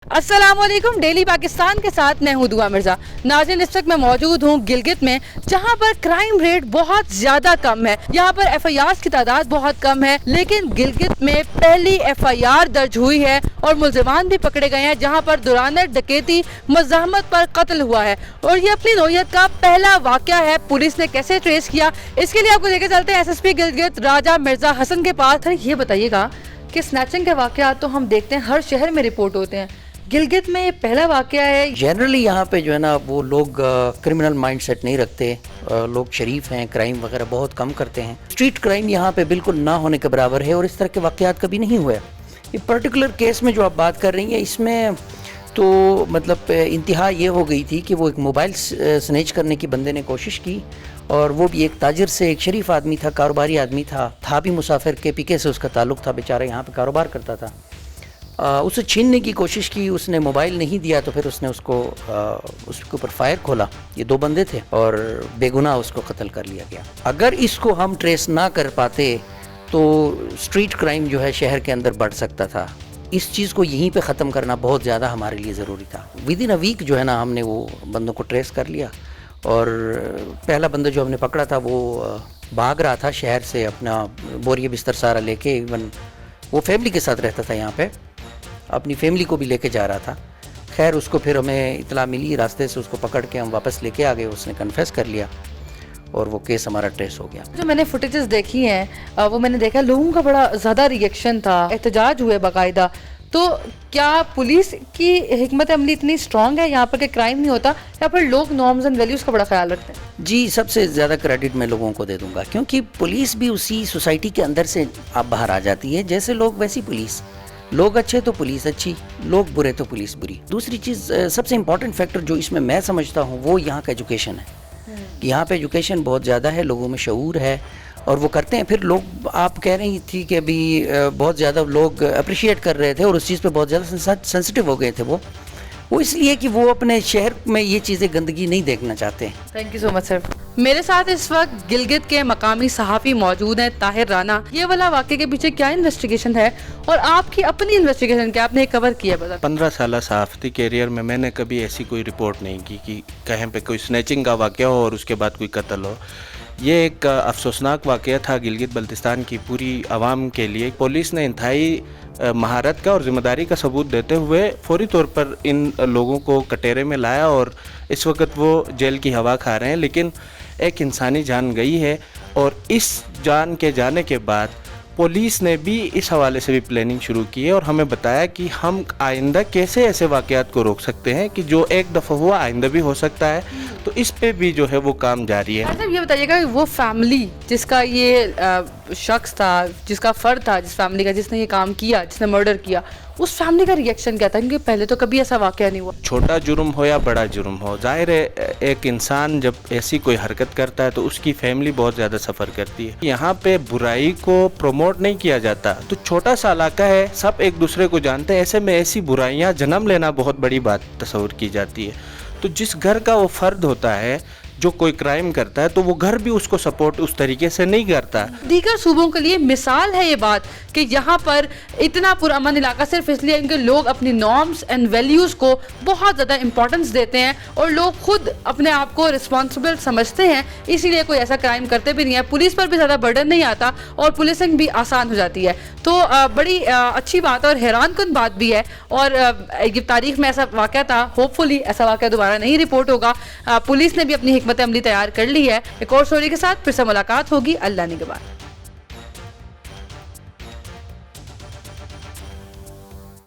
अस्सलाम वालेकुम। डेली पाकिस्तान के साथ मैं हूं दुआ मिर्जा। नाज़रीन, इस वक्त मैं मौजूद हूं गिलगित में, जहां पर क्राइम रेट बहुत ज्यादा कम है। यहां पर FIRs की तादाद बहुत कम है, लेकिन गिलगित में पहली FIR दर्ज हुई है और मुल्ज़िमान भी पकड़े गए हैं, जहां पर दौरान डकैती मज़ाहमत पर कत्ल हुआ है। और ये अपनी नौयत का पहला वाक़या है। पुलिस ने कैसे ट्रेस किया, इसके लिए आपको लेकर चलते हैं SSP गिलगित राजा मिर्जा हसन के पास। ये बताइएगा कि स्नैचिंग के वाक़यात तो हम देखते हैं हर शहर में रिपोर्ट होते हैं, गिलगित में ये पहला वाक़या है। जनरली यहाँ पे जो है ना वो लोग क्रिमिनल माइंडसेट नहीं रखते, लोग शरीफ हैं, क्राइम वगैरह बहुत कम करते हैं। स्ट्रीट क्राइम यहाँ पे बिल्कुल ना होने के बराबर है और इस तरह के वाक़यात कभी नहीं हुए। ये पर्टिकुलर केस में जो आप बात कर रही हैं, इसमें तो मतलब इंतहा ये हो गई थी कि वो एक मोबाइल स्नैच करने की बंदे ने कोशिश की, और वो भी एक ताजिर से। एक शरीफ आदमी था, कारोबारी आदमी था भी मुसाफिर के PK से उसका ताल्लुक़ था, बेचारा यहाँ पे कारोबार करता था। उसे छीनने की कोशिश की, उसने मोबाइल नहीं दिया तो फिर उसने उसके ऊपर फायर खोला। ये दो बंदे थे और बेगुनाह उसको कत्ल कर लिया गया। अगर इसको हम ट्रेस ना कर पाते तो स्ट्रीट क्राइम जो है शहर के अंदर बढ़ सकता था। इस चीज़ को यहीं पे ख़त्म करना बहुत ज़्यादा हमारे लिए ज़रूरी था। विद इन अ वीक जो है ना हमने वो बंदों को ट्रेस कर लिया, और पहला बंदा जो हमने पकड़ा था वो भाग रहा था शहर से अपना बोरिया बिस्तर सारा लेके। इवन वो फैमिली के साथ रहता था, यहाँ पे अपनी फैमिली को भी लेके जा रहा था। खैर उसको फिर हमें इतला मिली, रास्ते से उसको पकड़ के हम वापस लेके आ गए। उसने कन्फेस कर लिया और वो केस हमारा ट्रेस हो गया। जो मैंने फुटेजेस देखी हैं वो मैंने देखा लोगों का बड़ा ज़्यादा रिएक्शन था, एहतजाज हुए बाकायदा। तो क्या पुलिस की हिकमत अमली इतनी स्ट्रॉन्ग है यहाँ पर कि क्राइम नहीं होता, या फिर लोग नॉर्म्स एंड वैल्यूज़ का बड़ा ख्याल रखते हैं? जी, सबसे ज़्यादा क्रेडिट मैं लोगों को दे दूंगा, क्योंकि पुलिस भी उसी सोसाइटी के अंदर से आप बाहर आ जाती है। जैसे लोग वैसी पुलिस, लोग अच्छे तो पुलिस अच्छी, लोग बुरे तो पुलिस बुरी। दूसरी चीज़, सबसे इम्पॉर्टेंट फैक्टर जो इसमें मैं समझता हूँ वो यहाँ का एजुकेशन है। यहाँ पे एजुकेशन बहुत ज़्यादा है, लोगों में शऊर है और वो करते हैं। फिर लोग, आप कह रही थी कि अभी बहुत ज़्यादा लोग अप्रिशिएट कर रहे थे और उस चीज़ पे बहुत ज़्यादा सेंसिटिव हो गए थे। वो इसलिए कि वो अपने शहर में ये चीज़ें गंदगी नहीं देखना चाहते। Thank you so much sir. मेरे साथ इस वक्त गिलगित के मकामी सहाफ़ी मौजूद हैं, ताहिर राना। ये वाला वाक़े के पीछे क्या इन्वेस्टिगेशन है और आपकी अपनी इन्वेस्टिगेशन क्या आपने कवर किया? बता। 15 साल सहाफ़ती कैरियर में मैंने कभी ऐसी कोई रिपोर्ट नहीं की कि कहीं पे कोई स्नैचिंग का वाक़या हो और उसके बाद कोई कत्ल हो। ये एक अफसोसनाक वाक़या था गिलगित बल्तिस्तान की पूरी आवाम के लिए। पुलिस ने इंतहाई महारत का और ज़िम्मेदारी का सबूत देते हुए फौरी तौर पर इन लोगों को कटहरे में लाया और इस वक्त वो जेल की हवा खा रहे हैं। लेकिन एक इंसानी जान गई है, और इस जान के जाने के बाद पुलिस ने भी इस हवाले से भी प्लानिंग शुरू की है और हमें बताया कि हम आइंदा कैसे ऐसे वाक़यात को रोक सकते हैं कि जो एक दफ़ा हुआ आइंदा भी हो सकता है। तो इस पे भी जो है वो काम जारी है। मतलब ये बताइएगा, वो फैमिली जिसका ये शख्स था, जिसका फ़र्द था, जिस फैमिली का जिसने ये काम किया, जिसने मर्डर किया, उस फैमिली का रिएक्शन क्या था? क्योंकि पहले तो कभी ऐसा वाक़या नहीं हुआ। छोटा जुर्म हो या बड़ा जुर्म हो, जाहिर है एक इंसान जब ऐसी कोई हरकत करता है तो उसकी फैमिली बहुत ज़्यादा सफ़र करती है। यहाँ पे बुराई को प्रमोट नहीं किया जाता, तो छोटा सा इलाका है, सब एक दूसरे को जानते हैं। ऐसे में ऐसी बुराइयाँ जन्म लेना बहुत बड़ी बात तस्वुर की जाती है। तो जिस घर का वो फ़र्द होता है जो कोई क्राइम करता है, तो वो घर भी उसको सपोर्ट उस तरीके से नहीं करता। दीगर सूबों के लिए मिसाल है ये बात कि यहाँ पर इतना पुरअमन इलाका सिर्फ इसलिए इनके लोग अपनी नॉर्म्स एंड वैल्यूज़ को बहुत ज़्यादा इंपॉर्टेंस देते हैं और लोग खुद अपने आप को रिस्पॉन्सिबल समझते हैं, इसीलिए कोई ऐसा क्राइम करते भी नहीं है। पुलिस पर भी ज़्यादा बर्डन नहीं आता और पुलिसिंग भी आसान हो जाती है। तो बड़ी अच्छी बात और हैरान कुन बात भी है। और ये तारीख में ऐसा वाक़या था, होपफुली ऐसा वाक़या दोबारा नहीं रिपोर्ट होगा। पुलिस ने भी अपनी हिकमत अमली तैयार कर ली है। एक और स्टोरी के साथ फिर से मुलाकात होगी। अल्लाह निगहबान।